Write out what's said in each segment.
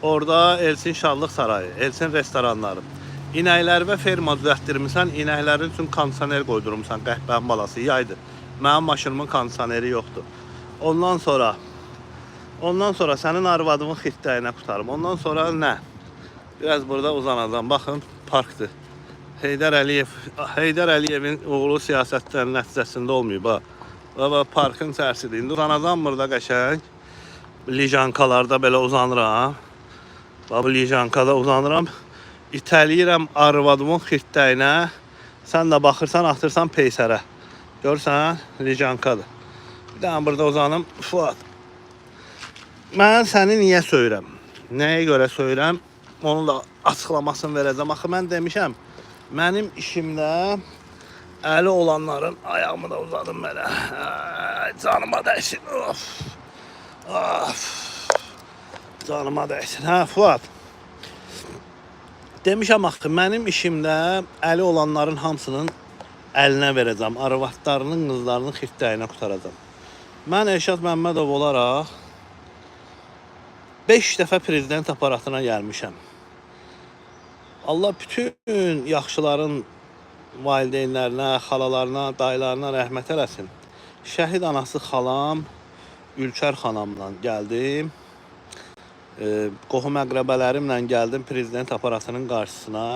Orada Elsin Şadlıq Sarayı, Elsin restoranları. İnəkləri və ferma düzəltdirmisən, inəklərin üçün kondisioner qoydurmuşsan, qəhbənin balası, yaydır. Mənim maşınımın kondisioneri yoxdur. Ondan sonra sənin arvadımın xittəyinə qutarım. Ondan sonra nə? Biraz burada uzanacağım. Baxın, parkdır. Heydər Əliyevin oğlu siyasətlərin nəticəsində olmayıb. Bax, parkın içərisidir. İndi uzanacağım burada qəşəng. Lijankalarda belə uzanıram. Bax, lijankada uzanıram. İtəliyirəm arvadımın xittəyinə. Sən də baxırsan, atırsan peysərə. Görürsən, lijankadır. Bir dənə burada uzanım. Fuad. Mən səni niyə söyürəm? Nəyə görə söyürəm? Onun da açıqlamasını verəcəm. Axı, mən demişəm, mənim işimdə əli olanların ayağımı da uzadım belə. Canıma dəysin. Of. Canıma dəysin. Hə, Fuad. Demişəm axı, mənim işimdə əli olanların hamısının əlinə verəcəm. Arvadlarının, qızlarının xittəyinə qutaracam. Mən Elşad Məmmədov olaraq 5 dəfə prezident aparatına gəlmişəm. Allah bütün yaxşıların valideynlərinə, xalalarına, dayılarına rəhmət eləsin. Şəhid anası xalam Ülkər xanımla gəldim. Qohum əqrəbələrimlə gəldim prezident aparatının qarşısına.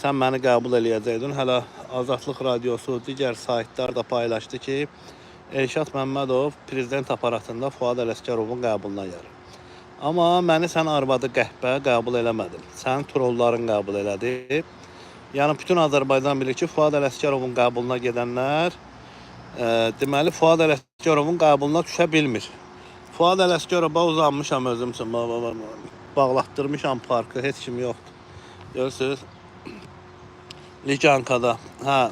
Sən məni qəbul eləyəcəkdin. Hələ Azadlıq Radiosu, digər saytlar da paylaşdı ki, Elşad Məmmədov prezident aparatında Fuad Ələsgərovun qəbuluna gəlir. Amma məni sən arvadı qəhbə qəbul eləmədin. Sənin trolların qəbul elədi. Yəni, bütün Azərbaycan bilir ki, Fuad Ələsgərovun qəbuluna gedənlər deməli, Fuad Ələsgərovun qəbuluna düşə bilmir. Fuad Ələsgərova uzanmışam özüm üçün. Bağlatdırmışam parkı, heç kim yoxdur. Görürsünüz? Ligankada. Hə.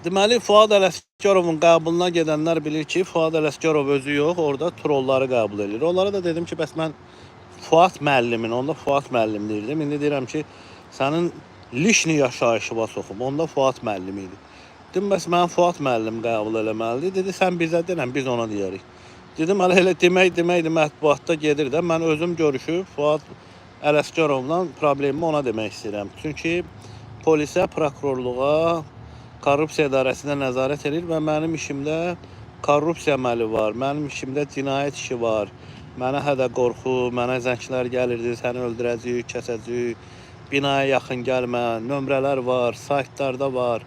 Deməli, Fuad Ələsgərovun qəbuluna gedənlər bilir ki, Fuad Ələsgərov özü yox, orada trolları qəbul edir. Onlara da dedim ki, bəs mən Fuad müəllimin, onda Fuad müəllim deyirdim. İndi deyirəm ki, sənin lişni yaşayışıva soxum, onda Fuad müəllim idi. Dedim, bəs mən Fuad müəllim qəbul eləməlidir. Dedi, sən bizə denən, biz ona deyirik. Dedim, elə demək mətbuatda gedir də, mən özüm görüşüb Fuad Ələsgərovla problemimi ona demək istəyirəm. Çünki polisə, prokurorluğa, korrupsiya idarəsinə nəzarət edir və mənim işimdə korrupsiya əməli var, mənim işimdə cinayət işi var. Mənə hədə qorxu, mənə zənglər gəlirdi, səni öldürəcəyik, kəsəcəyik, binaya yaxın gəlmə, nömrələr var, saytlarda var.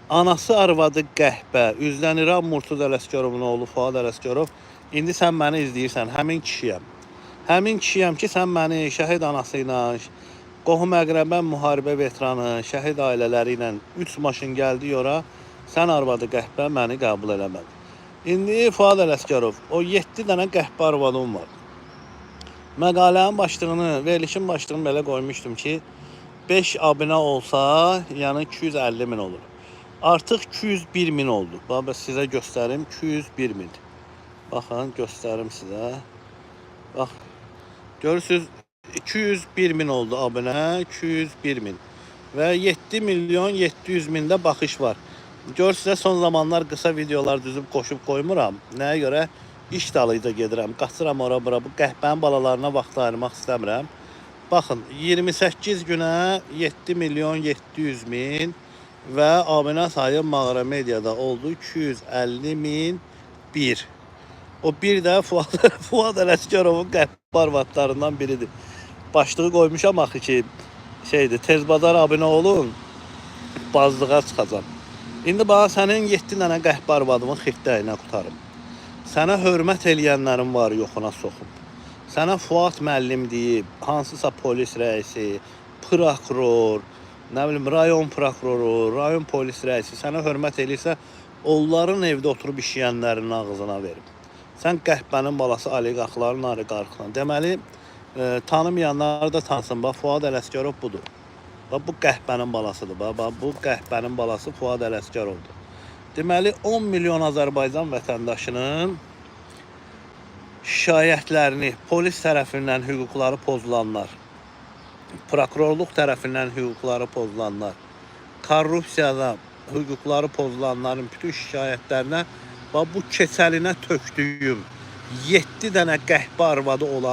Anası arvadı qəhbə, üzlənirəm Murtuz Ələsgərovun oğlu Fuad Ələsgərov. İndi sən məni izləyirsən, həmin kişiyəm. Həmin kişiyəm ki, sən məni şəhid anası ilə, qohum əqrəbə müharibə veteranı, şəhid ailələri ilə 3 maşın gəldi ora, sən arvadı qəhbə məni qəbul eləmədi. İndi Fuad Ələsgərov, o 7 dənə qəhbə arvadım var. Məqalənin başlığını, verilişin başlığını belə qoymuşdum ki, 5 abunə olsa, yəni 250 min olur. Artıq 201 min oldu. Bax, sizə göstərim, 201 min. Baxın, göstərim sizə. Bax, görürsünüz, 201 min oldu abunə, 201 min. Və 7 milyon 700 mində baxış var. Görürsünüz, son zamanlar qısa videolar düzüb qoşub qoymuram. Nəyə görə? İş dalıyca gedirəm, qaçıram ora-bura. Bu qəhbənin balalarına vaxt ayırmaq istəmirəm. Baxın, 28 günə 7 milyon 700 min və abunə sayı Mağara Mediada oldu 250 min 1. O bir də Fuad Ələsgərovun qəhbə arvadlarından biridir. Başlığı qoymuşam axı ki, tez bazar abunə olun, bazlığa çıxacam. İndi bax, sənin 7 dənə qəhbə arvadımın xittəyinə qutarım. Sənə hörmət eləyənlərin var yoxuna soxum. Sənə Fuad müəllim deyib, hansısa polis rəisi, prokuror, nə bilim, rayon prokuroru, rayon polis rəisi sənə hörmət eləyirsə, onların evdə oturub işləyənlərin ağzına verib. Sən qəhbənin balası oliqarxların oliqarxına. Deməli, tanımayanlar da tanısın. Bax, Fuad Ələsgərov budur. Bax, bu qəhbənin balasıdır. Bax, bu qəhbənin balası Fuad Ələsgərovdur. Deməli, 10 milyon Azərbaycan vətəndaşının şikayətlərini polis tərəfindən hüquqları pozulanlar, prokurorluq tərəfindən hüquqları pozulanlar, korrupsiyada hüquqları pozulanların bütün şikayətlərinə bu keçəlinə tökdüyüm 7 dənə qəhbə arvadı olan